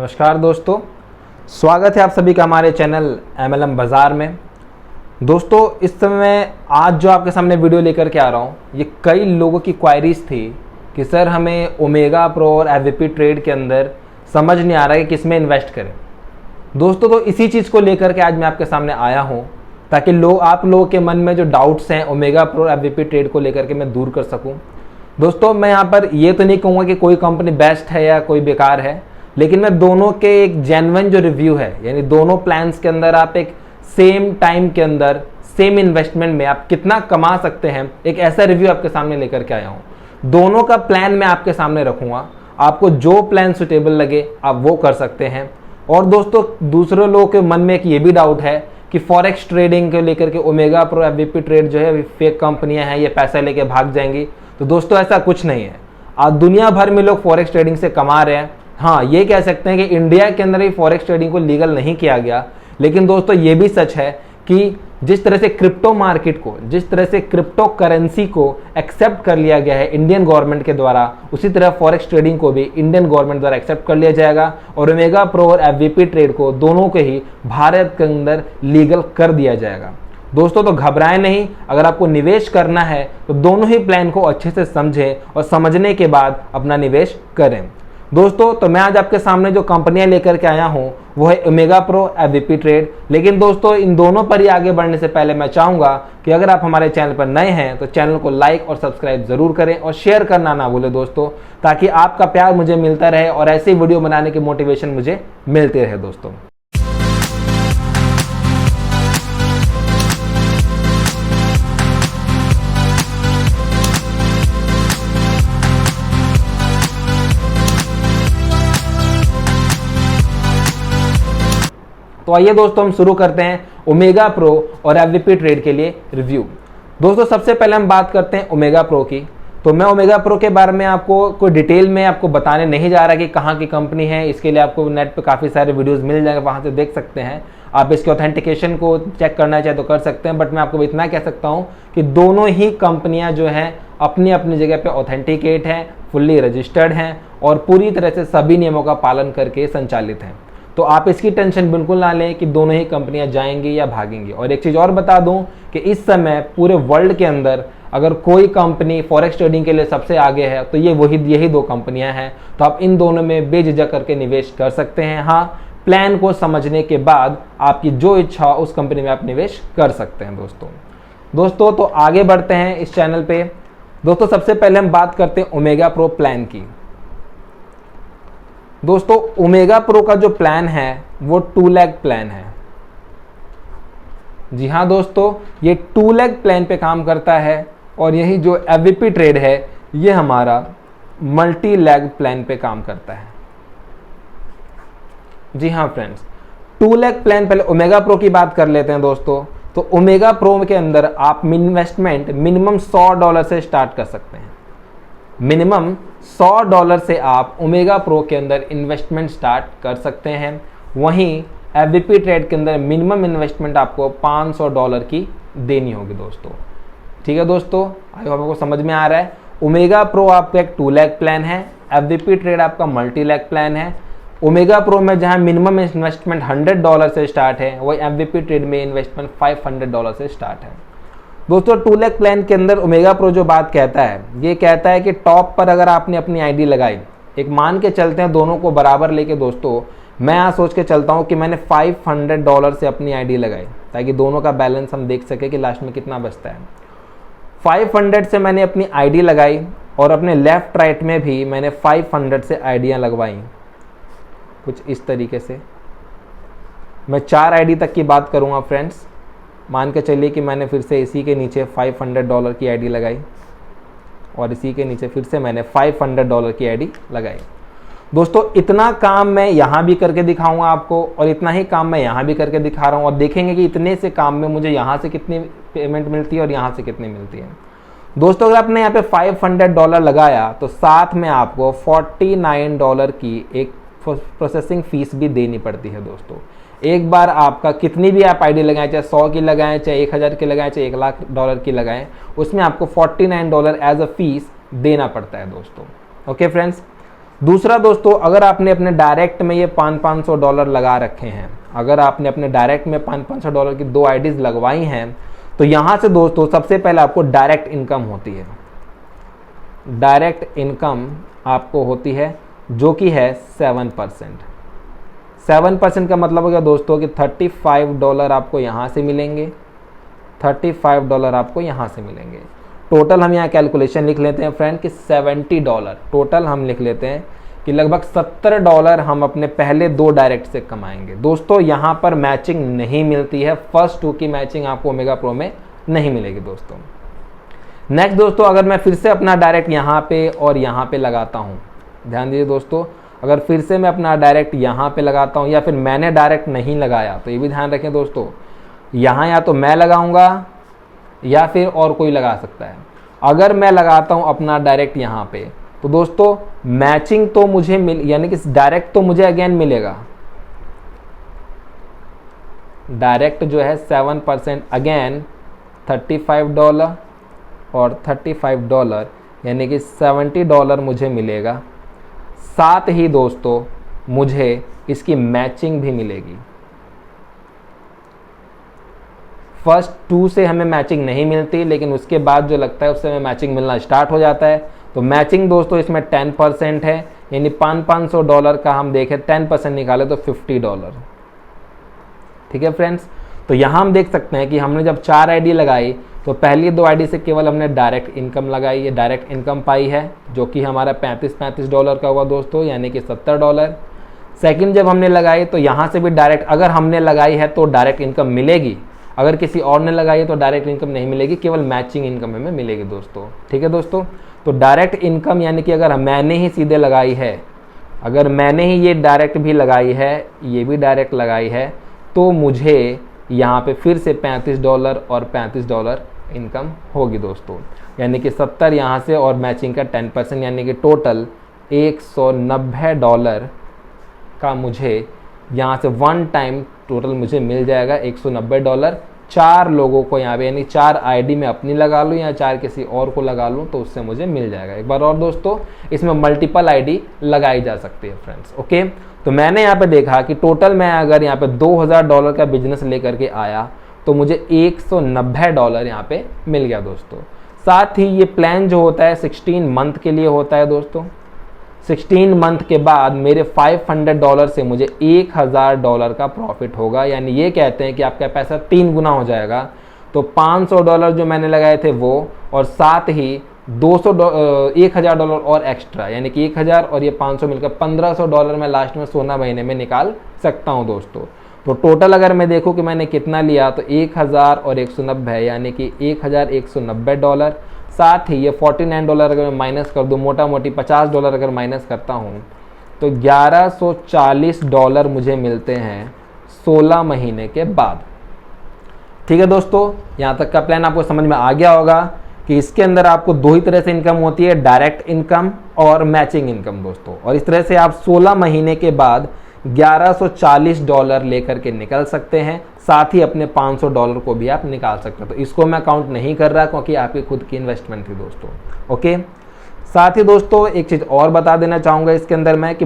नमस्कार दोस्तों, स्वागत है आप सभी का हमारे चैनल MLM बाज़ार में। दोस्तों इस समय आज जो आपके सामने वीडियो लेकर के आ रहा हूँ, ये कई लोगों की क्वायरीज थी कि सर हमें ओमेगा प्रो और FVP ट्रेड के अंदर समझ नहीं आ रहा है कि किस में इन्वेस्ट करें। दोस्तों तो इसी चीज़ को लेकर के आज मैं आपके सामने आया हूँ ताकि आप लोगों के मन में जो डाउट्स हैं ओमेगा प्रो और FVP ट्रेड को लेकर के मैं दूर कर सकूँ। दोस्तों मैं यहाँ पर ये तो नहीं कहूँगा कि कोई कंपनी बेस्ट है या कोई बेकार है, लेकिन मैं दोनों के एक जेन्युइन जो रिव्यू है, यानी दोनों प्लान्स के अंदर आप एक सेम टाइम के अंदर सेम इन्वेस्टमेंट में आप कितना कमा सकते हैं, एक ऐसा रिव्यू आपके सामने लेकर के आया हूँ। दोनों का प्लान मैं आपके सामने रखूँगा, आपको जो प्लान सुटेबल लगे आप वो कर सकते हैं। और दोस्तों दूसरे लोगों के मन में एक ये भी डाउट है कि फॉरेक्स ट्रेडिंग को लेकर के ओमेगा प्रो FVP ट्रेड जो है फेक कंपनियां हैं, ये पैसा लेके भाग जाएंगी। तो दोस्तों ऐसा कुछ नहीं है। आज दुनिया भर में लोग फॉरेक्स ट्रेडिंग से कमा रहे हैं। हाँ, ये कह सकते हैं कि इंडिया के अंदर ही फॉरेक्स ट्रेडिंग को लीगल नहीं किया गया, लेकिन दोस्तों ये भी सच है कि जिस तरह से क्रिप्टो मार्केट को, जिस तरह से क्रिप्टो करेंसी को एक्सेप्ट कर लिया गया है इंडियन गवर्नमेंट के द्वारा, उसी तरह फॉरेक्स ट्रेडिंग को भी इंडियन गवर्नमेंट द्वारा एक्सेप्ट कर लिया जाएगा और ओमेगा प्रो और FVP ट्रेड को दोनों को ही भारत के अंदर लीगल कर दिया जाएगा। दोस्तों तो घबराएं नहीं, अगर आपको निवेश करना है तो दोनों ही प्लान को अच्छे से समझें और समझने के बाद अपना निवेश करें। दोस्तों तो मैं आज आपके सामने जो कंपनियां लेकर के आया हूं वो है ओमेगा प्रो FVP ट्रेड। लेकिन दोस्तों इन दोनों पर ही आगे बढ़ने से पहले मैं चाहूंगा कि अगर आप हमारे चैनल पर नए हैं तो चैनल को लाइक और सब्सक्राइब जरूर करें और शेयर करना ना भूलें दोस्तों, ताकि आपका प्यार मुझे मिलता रहे और ऐसे वीडियो बनाने की मोटिवेशन मुझे मिलती रहे। दोस्तों तो आइए दोस्तों हम शुरू करते हैं ओमेगा प्रो और FVP ट्रेड के लिए रिव्यू। दोस्तों सबसे पहले हम बात करते हैं ओमेगा प्रो की। तो मैं ओमेगा प्रो के बारे में आपको कोई डिटेल में आपको बताने नहीं जा रहा कि कहाँ की कंपनी है। इसके लिए आपको नेट पे काफ़ी सारे वीडियोस मिल जाएंगे, वहाँ से देख सकते हैं। आप इसके ऑथेंटिकेशन को चेक करना चाहे तो कर सकते हैं, बट मैं आपको इतना कह सकता हूँ कि दोनों ही कंपनियाँ जो हैं अपनी अपनी जगह पे ऑथेंटिकेट हैं, फुल्ली रजिस्टर्ड हैं और पूरी तरह से सभी नियमों का पालन करके संचालित हैं। तो आप इसकी टेंशन बिल्कुल ना लें कि दोनों ही कंपनियां जाएंगी या भागेंगी। और एक चीज़ और बता दूं कि इस समय पूरे वर्ल्ड के अंदर अगर कोई कंपनी फॉरेक्स ट्रेडिंग के लिए सबसे आगे है तो यही दो कंपनियां हैं। तो आप इन दोनों में बेझिझक करके निवेश कर सकते हैं। हाँ, प्लान को समझने के बाद आपकी जो इच्छा हो उस कंपनी में आप निवेश कर सकते हैं। दोस्तों तो आगे बढ़ते हैं इस चैनल पे। दोस्तों सबसे पहले हम बात करते हैं ओमेगा प्रो प्लान की। दोस्तों ओमेगा प्रो का जो प्लान है वो 2 लाख प्लान है। जी हाँ दोस्तों, ये 2 लाख प्लान पे काम करता है और यही जो FVP ट्रेड है ये हमारा मल्टी लैग प्लान पे काम करता है। जी हाँ फ्रेंड्स, 2 लाख प्लान, पहले ओमेगा प्रो की बात कर लेते हैं दोस्तों। तो ओमेगा प्रो के अंदर आप इन्वेस्टमेंट मिनिमम $100 से स्टार्ट कर सकते हैं। मिनिमम $100 से आप ओमेगा प्रो के अंदर इन्वेस्टमेंट स्टार्ट कर सकते हैं। वहीं FVP ट्रेड के अंदर मिनिमम इन्वेस्टमेंट आपको $500 की देनी होगी दोस्तों। ठीक है दोस्तों, आई होप आपको समझ में आ रहा है। ओमेगा प्रो आपका एक 2 लाख प्लान है, FVP ट्रेड आपका मल्टी लाख प्लान है। ओमेगा प्रो में जहां मिनिमम इन्वेस्टमेंट $100 से स्टार्ट है, वही FVP ट्रेड में इन्वेस्टमेंट $500 से स्टार्ट है। दोस्तों 2 लाख प्लान के अंदर ओमेगा प्रो जो बात कहता है, ये कहता है कि टॉप पर अगर आपने अपनी आईडी लगाई, एक मान के चलते हैं दोनों को बराबर लेके दोस्तों, मैं यहाँ सोच के चलता हूँ कि मैंने $500 से अपनी आईडी लगाई ताकि दोनों का बैलेंस हम देख सके कि लास्ट में कितना बचता है। 500 से मैंने अपनी आईडी लगाई और अपने लेफ्ट राइट में भी मैंने 500 से आईडियाँ लगवाई। कुछ इस तरीके से मैं 4 आईडी तक की बात करूँगा फ्रेंड्स। मान के चलिए कि मैंने फिर से इसी के नीचे $500 की आईडी लगाई और इसी के नीचे फिर से मैंने $500 की आईडी लगाई। दोस्तों इतना काम मैं यहाँ भी करके दिखाऊंगा आपको और इतना ही काम मैं यहाँ भी करके दिखा रहा हूँ और देखेंगे कि इतने से काम में मुझे यहाँ से कितनी पेमेंट मिलती है और यहाँ से कितनी मिलती है। दोस्तों अगर आपने यहाँ पे $500 लगाया तो साथ में आपको $49 की एक प्रोसेसिंग फीस भी देनी पड़ती है। दोस्तों एक बार आपका कितनी भी आप आईडी लगाएं, चाहे 100 की लगाएं, चाहे 1000 की लगाएं, चाहे $1 लाख की लगाएं, उसमें आपको $49 एज अ फीस देना पड़ता है दोस्तों। ओके फ्रेंड्स, दूसरा दोस्तों, अगर आपने अपने डायरेक्ट में ये $500 लगा रखे हैं, अगर आपने अपने डायरेक्ट में $500 की 2 आईडीज लगवाई हैं, तो यहां से दोस्तों सबसे पहले आपको डायरेक्ट इनकम होती है। डायरेक्ट इनकम आपको होती है जो कि है 7%। 7% का मतलब हो गया दोस्तों कि $35 आपको यहाँ से मिलेंगे, $35 आपको यहाँ से मिलेंगे। टोटल हम यहाँ कैलकुलेशन लिख लेते हैं फ्रेंड कि $70, टोटल हम लिख लेते हैं कि लगभग $70 हम अपने पहले 2 डायरेक्ट से कमाएंगे। दोस्तों यहाँ पर मैचिंग नहीं मिलती है, फर्स्ट 2 की मैचिंग आपको ओमेगा प्रो में नहीं मिलेगी दोस्तों। नेक्स्ट दोस्तों, अगर मैं फिर से अपना डायरेक्ट यहाँ पे और यहाँ पे लगाता हूँ, ध्यान दीजिए दोस्तों, अगर फिर से मैं अपना डायरेक्ट यहाँ पे लगाता हूँ या फिर मैंने डायरेक्ट नहीं लगाया, तो ये भी ध्यान रखें दोस्तों, यहाँ या तो मैं लगाऊंगा या फिर और कोई लगा सकता है। अगर मैं लगाता हूँ अपना डायरेक्ट यहाँ पे, तो दोस्तों मैचिंग तो मुझे यानी कि डायरेक्ट तो मुझे अगेन मिलेगा, डायरेक्ट जो है 7% अगेन $35 और $35 यानी कि $70 मुझे मिलेगा। साथ ही दोस्तों मुझे इसकी मैचिंग भी मिलेगी। फर्स्ट 2 से हमें मैचिंग नहीं मिलती, लेकिन उसके बाद जो लगता है उससे हमें मैचिंग मिलना स्टार्ट हो जाता है। तो मैचिंग दोस्तों इसमें 10% है, यानी $500 का हम देखें 10% निकाले तो $50। ठीक है फ्रेंड्स, तो यहाँ हम देख सकते हैं कि हमने जब 4 आईडी लगाई तो पहली 2 आईडी से केवल हमने डायरेक्ट इनकम लगाई, ये डायरेक्ट इनकम पाई है जो कि हमारा $35 का हुआ दोस्तों, यानी कि $70। सेकंड जब हमने लगाई तो यहाँ से भी डायरेक्ट, अगर हमने लगाई है तो डायरेक्ट इनकम मिलेगी, अगर किसी और ने लगाई है तो डायरेक्ट इनकम नहीं मिलेगी, केवल मैचिंग इनकम हमें मिलेगी दोस्तों। ठीक है दोस्तों, तो डायरेक्ट इनकम यानी कि अगर मैंने ही सीधे लगाई है, अगर मैंने ही ये डायरेक्ट भी लगाई है, ये भी डायरेक्ट लगाई है, तो मुझे यहाँ पे फिर से $35 और $35 इनकम होगी दोस्तों, यानी कि 70 यहाँ से और मैचिंग का 10%, यानी कि टोटल $190 का मुझे यहाँ से वन टाइम टोटल मुझे मिल जाएगा $190। 4 लोगों को यहाँ पे, यानी 4 आईडी में अपनी लगा लूँ या 4 किसी और को लगा लूँ तो उससे मुझे मिल जाएगा। एक बार और दोस्तों, इसमें मल्टीपल आईडी लगाई जा सकती है फ्रेंड्स। ओके, तो मैंने यहाँ पे देखा कि टोटल मैं अगर यहाँ पे $2000 का बिजनेस लेकर के आया तो मुझे $190 यहाँ पे मिल गया दोस्तों। साथ ही ये प्लान जो होता है 16 मंथ के लिए होता है दोस्तों। 16 मंथ के बाद मेरे $500 से मुझे $1000 का प्रॉफिट होगा, यानी ये कहते हैं कि आपका पैसा 3 गुना हो जाएगा। तो $500 जो मैंने लगाए थे वो, और साथ ही $1000 और एक्स्ट्रा, यानी कि 1000 और ये 500 मिलकर $1500 मैं लास्ट में 16 महीने में निकाल सकता हूँ दोस्तों। तो टोटल अगर मैं देखूँ कि मैंने कितना लिया तो 1000 और 190, यानी कि $1190। साथ ही ये $49 अगर मैं माइनस कर दूँ, मोटा मोटी $50 अगर माइनस करता हूँ तो $1140 मुझे मिलते हैं 16 महीने के बाद। ठीक है दोस्तों, यहाँ तक का प्लान आपको समझ में आ गया होगा कि इसके अंदर आपको 2 ही तरह से इनकम होती है, डायरेक्ट इनकम और मैचिंग इनकम दोस्तों। और इस तरह से आप 16 महीने के बाद $1140 लेकर के निकल सकते हैं। साथ ही अपने $500 को भी आप निकाल सकते हो। तो इसको मैं काउंट नहीं कर रहा क्योंकि आपकी खुद की इन्वेस्टमेंट थी दोस्तों। ओके, साथ ही दोस्तों एक चीज़ और बता देना चाहूँगा इसके अंदर मैं कि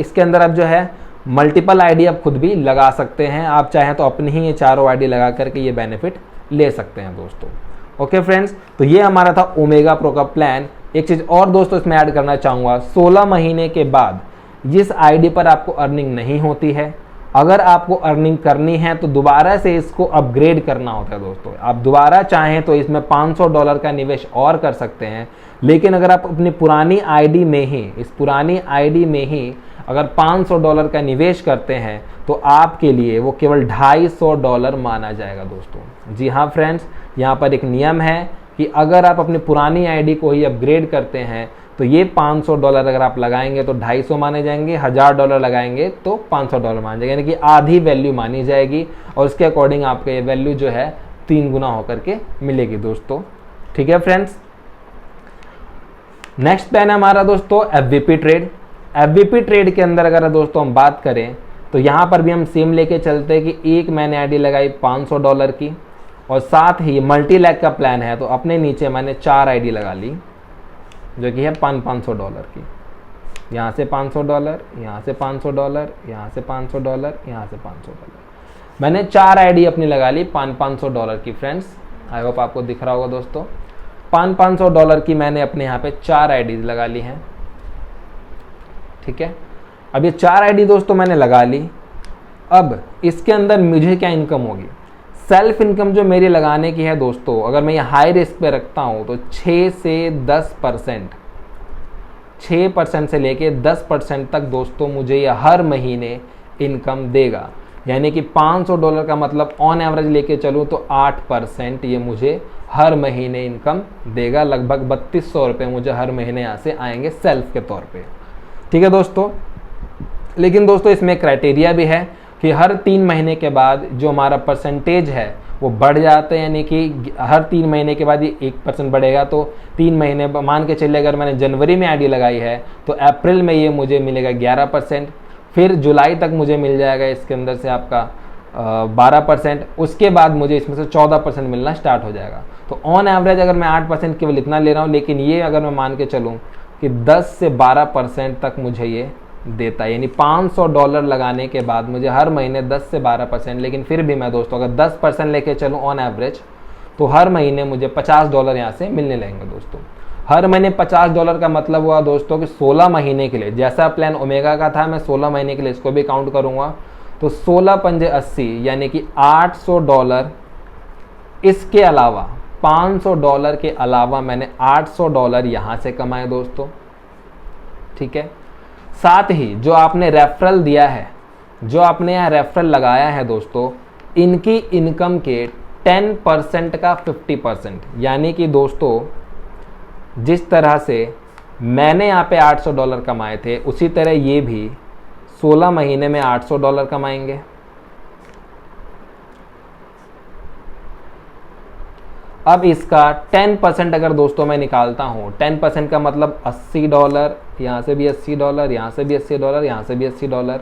इसके अंदर आप जो है मल्टीपल आईडी आप खुद भी लगा सकते हैं। आप चाहें तो अपनी ही ये 4 आईडी लगा करके ये बेनिफिट ले सकते हैं दोस्तों। ओके फ्रेंड्स, तो ये हमारा था ओमेगा प्रो का प्लान। एक चीज़ और दोस्तों इसमें ऐड करना चाहूँगा, 16 महीने के बाद जिस आईडी पर आपको अर्निंग नहीं होती है, अगर आपको अर्निंग करनी है तो दोबारा से इसको अपग्रेड करना होता है दोस्तों। आप दोबारा चाहें तो इसमें $500 का निवेश और कर सकते हैं, लेकिन अगर आप अपनी पुरानी आईडी में ही, इस पुरानी आईडी में ही अगर $500 का निवेश करते हैं तो आपके लिए वो केवल $250 माना जाएगा दोस्तों। जी हाँ फ्रेंड्स, यहाँ पर एक नियम है कि अगर आप अपनी पुरानी आईडी को ही अपग्रेड करते हैं तो ये $500 अगर आप लगाएंगे तो 250 माने जाएंगे, $1000 लगाएंगे तो $500 माने जाएंगे, यानी कि आधी वैल्यू मानी जाएगी और उसके अकॉर्डिंग आपका ये वैल्यू जो है 3 गुना होकर के मिलेगी दोस्तों। ठीक है फ्रेंड्स, नेक्स्ट प्लान है हमारा दोस्तों एफवीपी ट्रेड। एफवीपी ट्रेड के अंदर अगर दोस्तों हम बात करें तो यहाँ पर भी हम सेम लेके चलते हैं कि एक मैंने आईडी लगाई $500 की, और साथ ही मल्टी लैग का प्लान है तो अपने नीचे मैंने 4 आईडी लगा ली जो कि है $500 की। यहाँ से $500, यहाँ से $500, यहाँ से $500, यहाँ से $500। मैंने 4 आईडी अपनी लगा ली $500 की फ्रेंड्स। आई होप आपको दिख रहा होगा दोस्तों। $500 की मैंने अपने यहाँ पे 4 आईडी लगा ली हैं। ठीक है, अब ये 4 आईडी दोस्तों मैंने लगा ली। अब इसके अंदर मुझे क्या इनकम होगी? सेल्फ इनकम जो मेरी लगाने की है दोस्तों, अगर मैं ये हाई रिस्क पे रखता हूँ तो 6 से 10%, 6% से लेके 10% तक दोस्तों मुझे ये हर महीने इनकम देगा। यानी कि $500 का मतलब ऑन एवरेज लेके चलूँ तो 8% ये मुझे हर महीने इनकम देगा। लगभग 3200 रुपये मुझे हर महीने यहाँ से आएंगे सेल्फ के तौर पे। ठीक है दोस्तों, लेकिन दोस्तों इसमें क्राइटेरिया भी है कि हर 3 महीने के बाद जो हमारा परसेंटेज है वो बढ़ जाता है। यानी कि हर 3 महीने के बाद ये 1% बढ़ेगा। तो 3 महीने मान के चलिए, अगर मैंने जनवरी में आईडी लगाई है तो अप्रैल में ये मुझे मिलेगा 11%, फिर जुलाई तक मुझे मिल जाएगा इसके अंदर से आपका 12%, उसके बाद मुझे इसमें से 14% मिलना स्टार्ट हो जाएगा। तो ऑन एवरेज अगर मैं 8% केवल इतना ले रहा हूँ, लेकिन ये अगर मैं मान के चलूँ कि 10 से 12% तक मुझे ये देता है। यानी $500 लगाने के बाद मुझे हर महीने 10 से 12%, लेकिन फिर भी मैं दोस्तों अगर 10% लेके चलूँ ऑन एवरेज तो हर महीने मुझे $50 यहाँ से मिलने लगेंगे दोस्तों। हर महीने $50 का मतलब हुआ दोस्तों कि 16 महीने के लिए, जैसा प्लान ओमेगा का था मैं 16 महीने के लिए इसको भी काउंट करूँगा तो 16 पंजे 80, यानी कि $800। इसके अलावा $500 के अलावा मैंने $800 यहाँ से कमाए दोस्तों। ठीक है, साथ ही जो आपने रेफरल दिया है, जो आपने यहाँ रेफरल लगाया है दोस्तों, इनकी इनकम के 10% का 50%, यानी कि दोस्तों जिस तरह से मैंने यहाँ पे $800 कमाए थे उसी तरह ये भी 16 महीने में $800 कमाएंगे। अब इसका 10% अगर दोस्तों मैं निकालता हूँ, 10% का मतलब $80, यहाँ से भी $80, यहाँ से भी $80, यहाँ से भी $80,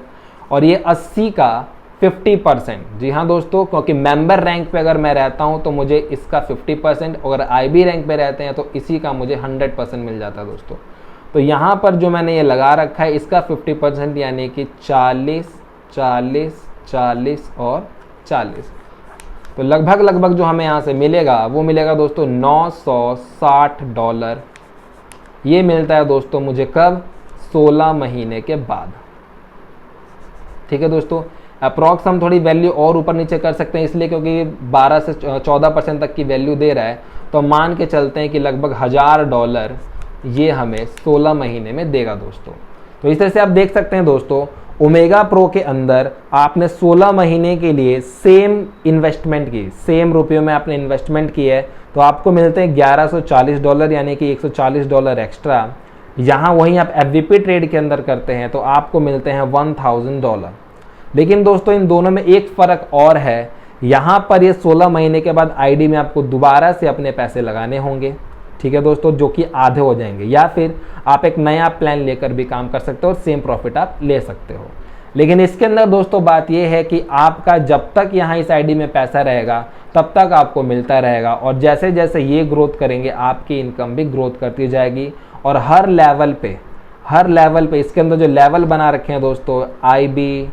और ये 80 का 50%। जी हाँ दोस्तों, क्योंकि मेंबर रैंक पे अगर मैं रहता हूँ तो मुझे इसका 50%, अगर आईबी रैंक पे रहते हैं तो इसी का मुझे 100% मिल जाता है दोस्तों। तो यहाँ पर जो मैंने ये लगा रखा है इसका 50%, यानी कि 40, 40, 40 और 40। तो लगभग जो हमें यहाँ से मिलेगा वो मिलेगा दोस्तों $960। ये मिलता है दोस्तों मुझे कब? 16 महीने के बाद। ठीक है दोस्तों, अप्रॉक्स हम थोड़ी वैल्यू और ऊपर नीचे कर सकते हैं इसलिए क्योंकि 12 से 14% तक की वैल्यू दे रहा है। तो मान के चलते हैं कि लगभग $1000 ये हमें 16 महीने में देगा दोस्तों। तो इस तरह से आप देख सकते हैं दोस्तों, ओमेगा प्रो के अंदर आपने 16 महीने के लिए सेम इन्वेस्टमेंट की, सेम रुपयों में आपने इन्वेस्टमेंट की है तो आपको मिलते हैं $1140, यानी कि $140 एक्स्ट्रा। यहाँ वहीं आप एफवीपी ट्रेड के अंदर करते हैं तो आपको मिलते हैं $1000। लेकिन दोस्तों इन दोनों में एक फ़र्क और है, यहाँ पर ये 16 महीने के बाद आईडी में आपको दोबारा से अपने पैसे लगाने होंगे। ठीक है दोस्तों, जो कि आधे हो जाएंगे, या फिर आप एक नया प्लान लेकर भी काम कर सकते हो और सेम प्रॉफिट आप ले सकते हो। लेकिन इसके अंदर दोस्तों बात यह है कि आपका जब तक यहाँ इस आईडी में पैसा रहेगा तब तक आपको मिलता रहेगा, और जैसे जैसे ये ग्रोथ करेंगे आपकी इनकम भी ग्रोथ करती जाएगी। और हर लेवल पे इसके अंदर जो लेवल बना रखे हैं दोस्तों, IB,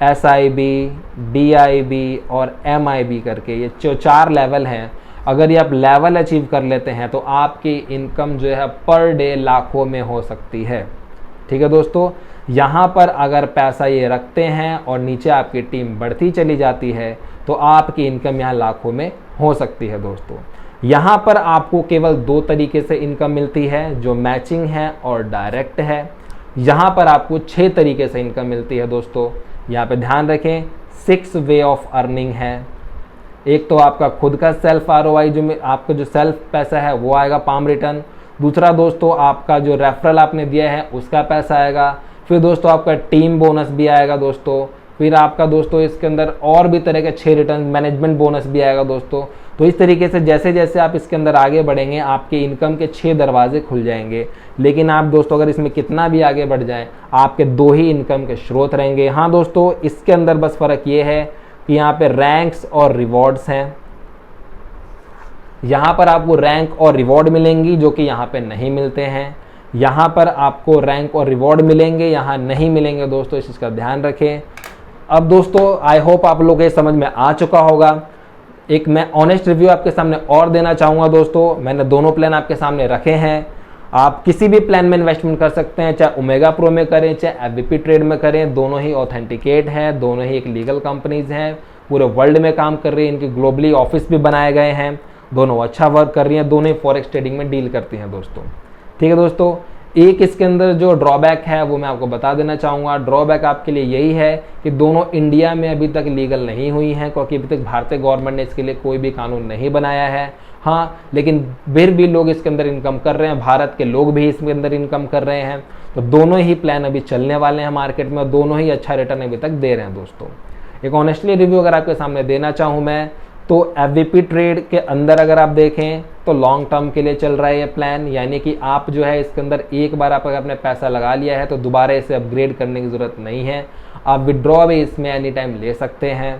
SIB, DIB और MIB करके, ये जो 4 लेवल हैं, अगर ये आप लेवल अचीव कर लेते हैं तो आपकी इनकम जो है पर डे लाखों में हो सकती है। ठीक है दोस्तों, यहाँ पर अगर पैसा ये रखते हैं और नीचे आपकी टीम बढ़ती चली जाती है तो आपकी इनकम यहाँ लाखों में हो सकती है दोस्तों। यहाँ पर आपको केवल 2 तरीके से इनकम मिलती है, जो मैचिंग है और डायरेक्ट है। यहाँ पर आपको 6 तरीके से इनकम मिलती है दोस्तों। यहाँ पे ध्यान रखें, 6 वे ऑफ अर्निंग है। एक तो आपका खुद का सेल्फ ROI, जो आपका जो सेल्फ पैसा है वो आएगा, पाम रिटर्न। दूसरा दोस्तों आपका जो रेफरल आपने दिया है उसका पैसा आएगा। फिर दोस्तों आपका टीम बोनस भी आएगा दोस्तों। फिर आपका दोस्तों इसके अंदर और भी तरह के 6 रिटर्न, मैनेजमेंट बोनस भी आएगा दोस्तों। तो इस तरीके से जैसे जैसे आप इसके अंदर आगे बढ़ेंगे आपके इनकम के 6 दरवाजे खुल जाएंगे। लेकिन आप दोस्तों अगर इसमें कितना भी आगे बढ़ जाएं, आपके 2 ही इनकम के स्रोत रहेंगे। हाँ दोस्तों, इसके अंदर बस फ़र्क ये है कि यहाँ पे रैंक्स और रिवॉर्ड्स हैं। यहाँ पर आपको रैंक और रिवॉर्ड मिलेंगी जो कि यहाँ पे नहीं मिलते हैं। यहाँ पर आपको रैंक और रिवॉर्ड मिलेंगे, यहाँ नहीं मिलेंगे दोस्तों, इस चीज़ का ध्यान रखें। अब दोस्तों आई होप आप लोगों के समझ में आ चुका होगा। एक मैं ऑनेस्ट रिव्यू आपके सामने और देना चाहूँगा दोस्तों। मैंने दोनों प्लान आपके सामने रखे हैं। आप किसी भी प्लान में इन्वेस्टमेंट कर सकते हैं, चाहे ओमेगा प्रो में करें चाहे एफवीपी ट्रेड में करें। दोनों ही ऑथेंटिकेट हैं, दोनों ही एक लीगल कंपनीज हैं, पूरे वर्ल्ड में काम कर रही है, इनकी ग्लोबली ऑफिस भी बनाए गए हैं, दोनों अच्छा वर्क कर रही हैं, दोनों ही फॉरेक्स ट्रेडिंग में डील करती हैं दोस्तों। ठीक है दोस्तों, एक इसके अंदर जो ड्रॉबैक है वो मैं आपको बता देना चाहूँगा। ड्रॉबैक आपके लिए यही है कि दोनों इंडिया में अभी तक लीगल नहीं हुई हैं, क्योंकि अभी तक भारतीय गवर्नमेंट ने इसके लिए कोई भी कानून नहीं बनाया है। हाँ, लेकिन फिर भी लोग इसके अंदर इनकम कर रहे हैं, भारत के लोग भी इसके अंदर इनकम कर रहे हैं। तो दोनों ही प्लान अभी चलने वाले हैं मार्केट में और दोनों ही अच्छा रिटर्न अभी तक दे रहे हैं दोस्तों। एक ऑनेस्टली रिव्यू अगर आपके सामने देना चाहूँ मैं, तो एफवीपी ट्रेड के अंदर अगर आप देखें तो लॉन्ग टर्म के लिए चल रहा है ये प्लान, यानी कि आप जो है इसके अंदर एक बार आप अगर आपने पैसा लगा लिया है तो दोबारा इसे अपग्रेड करने की ज़रूरत नहीं है। आप विड्रॉ भी इसमें एनी टाइम ले सकते हैं।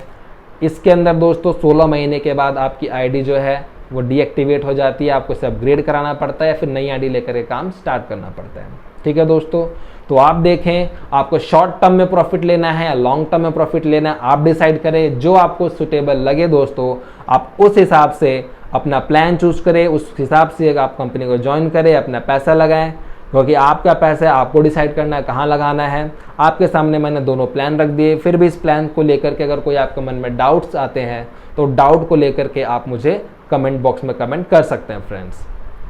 इसके अंदर दोस्तों 16 महीने के बाद आपकी आईडी जो है वो डीएक्टिवेट हो जाती है, आपको इसे अपग्रेड कराना पड़ता है, फिर नई आईडी लेकर के काम स्टार्ट करना पड़ता है। ठीक है दोस्तों, तो आप देखें आपको शॉर्ट टर्म में प्रॉफिट लेना है या लॉन्ग टर्म में प्रॉफिट लेना है, आप डिसाइड करें। जो आपको सुटेबल लगे दोस्तों, आप उस हिसाब से अपना प्लान चूज करें, उस हिसाब से आप कंपनी को ज्वाइन करें, अपना पैसा लगाएं, क्योंकि आपका पैसा है, आपको डिसाइड करना है कहाँ लगाना है। आपके सामने मैंने दोनों प्लान रख दिए। फिर भी इस प्लान को लेकर के अगर कोई आपके मन में डाउट्स आते हैं तो डाउट को लेकर के आप मुझे कमेंट बॉक्स में कमेंट कर सकते हैं फ्रेंड्स।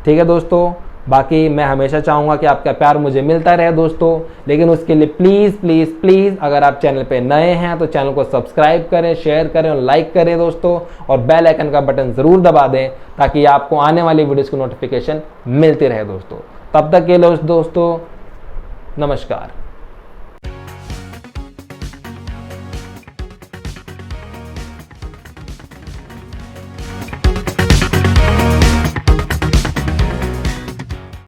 ठीक है दोस्तों, बाकी मैं हमेशा चाहूँगा कि आपका प्यार मुझे मिलता रहे दोस्तों, लेकिन उसके लिए प्लीज़ प्लीज़ प्लीज़ अगर आप चैनल पे नए हैं तो चैनल को सब्सक्राइब करें, शेयर करें और लाइक करें दोस्तों, और बेल आइकन का बटन ज़रूर दबा दें ताकि आपको आने वाली वीडियोज़ की नोटिफिकेशन मिलती रहे दोस्तों। तब तक के लिए दोस्तों नमस्कार।